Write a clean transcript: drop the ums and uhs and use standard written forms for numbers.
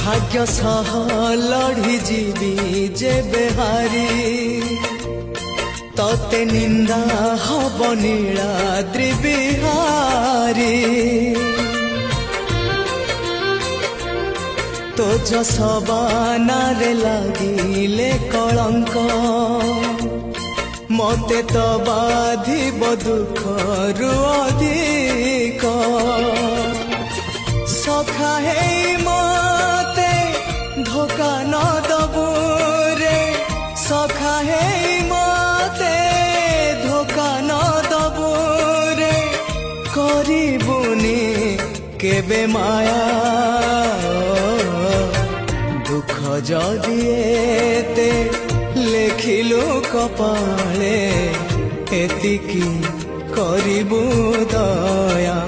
भाग्य सह लड़ी जीवी जेबे हारी तते निंदा हब नीलाद्रि बिहारी तो जसबानारे लागिले कलंक मते तो बाधिब दुखरु अधिक सखा हे मते धोखा न दबु रे सखा हे मते धोखा न दबु रे करिबुनी केबे माया दुख जदि एते लेखिलु कपाले एतिकी करिबु दया